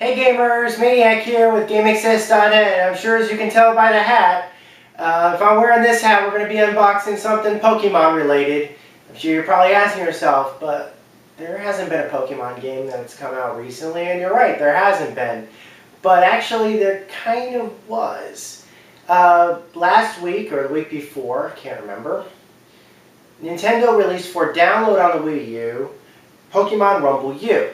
Hey gamers, Maniac here with GameAccess.net, and I'm sure as you can tell by the hat, if I'm wearing this hat, we're going to be unboxing something Pokemon related. I'm sure you're probably asking yourself, but there hasn't been a Pokemon game that's come out recently, and you're right, there hasn't been. But actually, there kind of was. Last week, or the week before, I can't remember, Nintendo released for download on the Wii U, Pokemon Rumble U.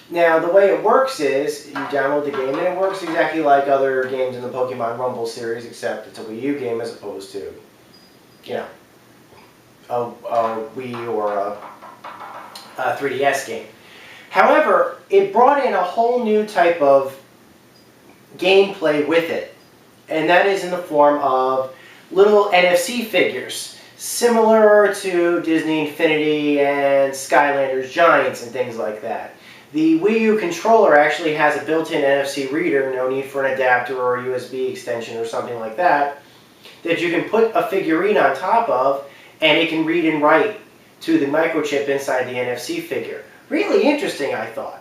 Now, the way it works is, you download the game, and it works exactly like other games in the Pokemon Rumble series, except it's a Wii U game as opposed to, you know, a Wii or a 3DS game. However, it brought in a whole new type of gameplay with it, and that is in the form of little NFC figures, similar to Disney Infinity and Skylanders Giants and things like that. The Wii U controller actually has a built-in NFC reader, no need for an adapter or a USB extension or something like that, that you can put a figurine on top of, and it can read and write to the microchip inside the NFC figure. Really interesting, I thought.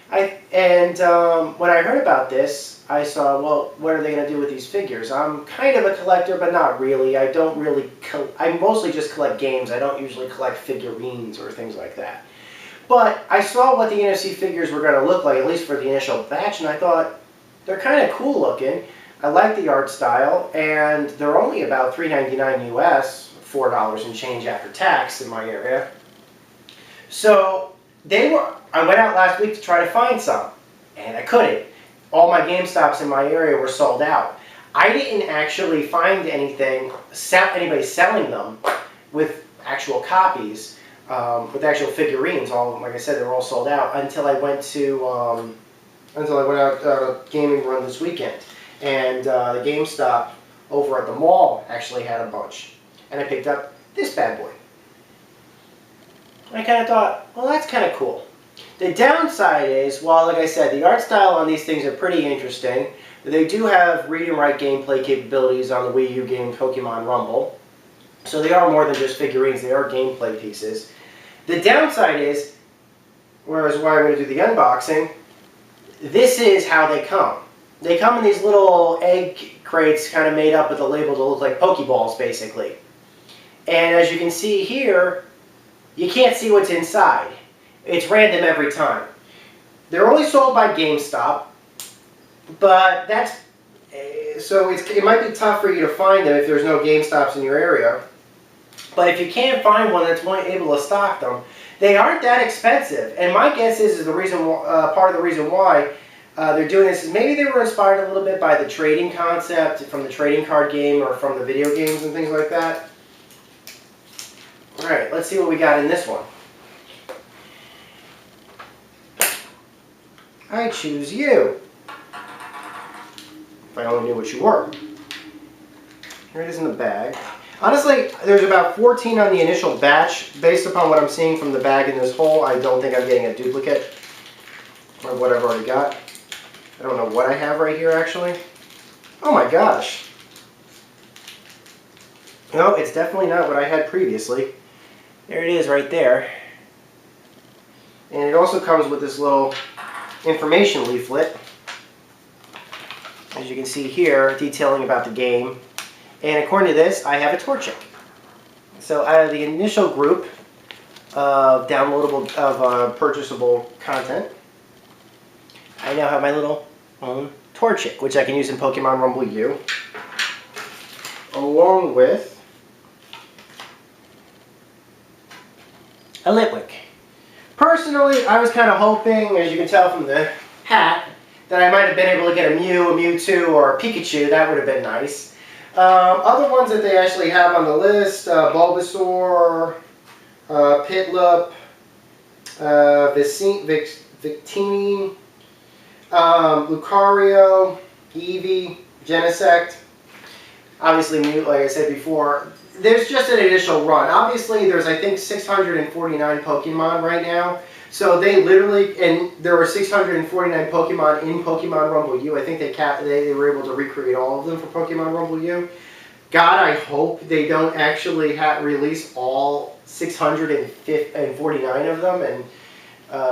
When I heard about this, I saw, well, what are they going to do with these figures? I'm kind of a collector, but not really. I mostly just collect games. I don't usually collect figurines or things like that. But I saw what the NFC figures were going to look like, at least for the initial batch, and I thought, they're kind of cool looking. I like the art style, and they're only about $3.99 US, $4 and change after tax in my area. So I went out last week to try to find some, and I couldn't. All my GameStops in my area were sold out. I didn't actually find anybody selling them with actual copies. With actual figurines, like I said, they were all sold out until I went out a gaming run this weekend, and the GameStop over at the mall actually had a bunch, and I picked up this bad boy. I kind of thought, well, that's kind of cool. The downside is, well, like I said, the art style on these things are pretty interesting. They do have read and write gameplay capabilities on the Wii U game Pokemon Rumble, so they are more than just figurines, they are gameplay pieces. The downside is, whereas why I'm going to do the unboxing, this is how they come. They come in these little egg crates kind of made up with a label to look like Pokeballs, basically. And as you can see here, you can't see what's inside. It's random every time. They're only sold by GameStop, but it might be tough for you to find them if there's no GameStops in your area. But if you can't find one that's able to stock them, they aren't that expensive. And my guess is the reason, part of the reason why they're doing this is maybe they were inspired a little bit by the trading concept from the trading card game or from the video games and things like that. All right, let's see what we got in this one. I choose you. If I only knew what you were. Here it is in the bag. Honestly, there's about 14 on the initial batch. Based upon what I'm seeing from the bag in this hole, I don't think I'm getting a duplicate of what I've already got. I don't know what I have right here, actually. Oh my gosh. No, it's definitely not what I had previously. There it is right there. And it also comes with this little information leaflet, as you can see here, detailing about the game. And according to this, I have a Torchic. So out of the initial group of purchasable content, I now have my little own Torchic, which I can use in Pokemon Rumble U, along with a Litwick. Personally, I was kind of hoping, as you can tell from the hat, that I might have been able to get a Mew, a Mewtwo, or a Pikachu. That would have been nice. Other ones that they actually have on the list, Bulbasaur, Piplup, Victini, Lucario, Eevee, Genesect. Obviously, Mew, like I said before. There's just an initial run. Obviously, there's, I think, 649 Pokemon right now. So they literally, and there were 649 Pokemon in Pokemon Rumble U. I think they were able to recreate all of them for Pokemon Rumble U. God, I hope they don't actually release all 649 of them and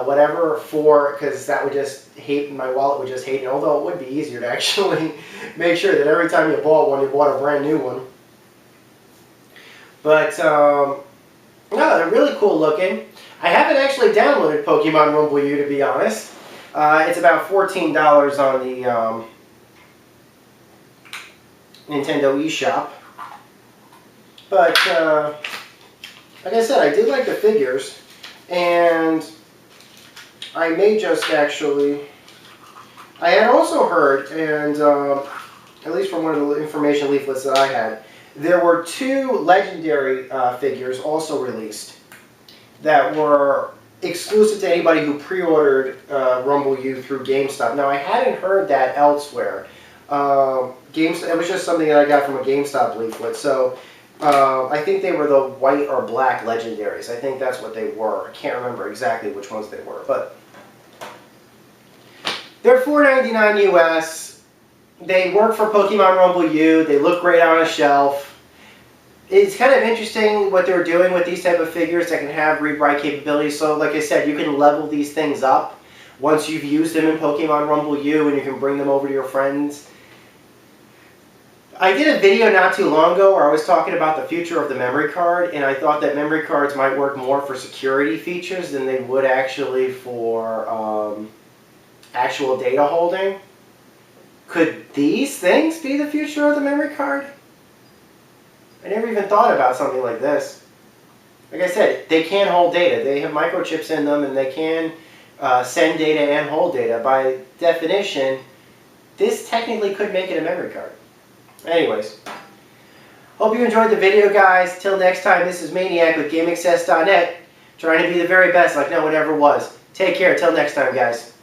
whatever, for, because that would just hate, my wallet would just hate it, although it would be easier to actually make sure that every time you bought one, you bought a brand new one. But, no, they're really cool looking. I haven't actually downloaded Pokemon Rumble U, to be honest. It's about $14 on the Nintendo eShop. But, like I said, I do like the figures, and I may just actually... I had also heard, and at least from one of the information leaflets that I had, there were 2 legendary figures also released that were exclusive to anybody who pre-ordered Rumble U through GameStop. Now, I hadn't heard that elsewhere. It was just something that I got from a GameStop leaflet. So I think they were the white or black legendaries. I think that's what they were. I can't remember exactly which ones they were, but they're $4.99 US. They work for Pokemon Rumble U. They look great on a shelf. It's kind of interesting what they're doing with these type of figures that can have read-write capabilities. So, like I said, you can level these things up once you've used them in Pokemon Rumble U, and you can bring them over to your friends. I did a video not too long ago where I was talking about the future of the memory card, and I thought that memory cards might work more for security features than they would actually for actual data holding. Could these things be the future of the memory card? I never even thought about something like this. Like I said, they can hold data. They have microchips in them, and they can send data and hold data. By definition, this technically could make it a memory card. Anyways, hope you enjoyed the video, guys. Till next time, this is Maniac with GameAccess.net, trying to be the very best like no one ever was. Take care. Till next time, guys.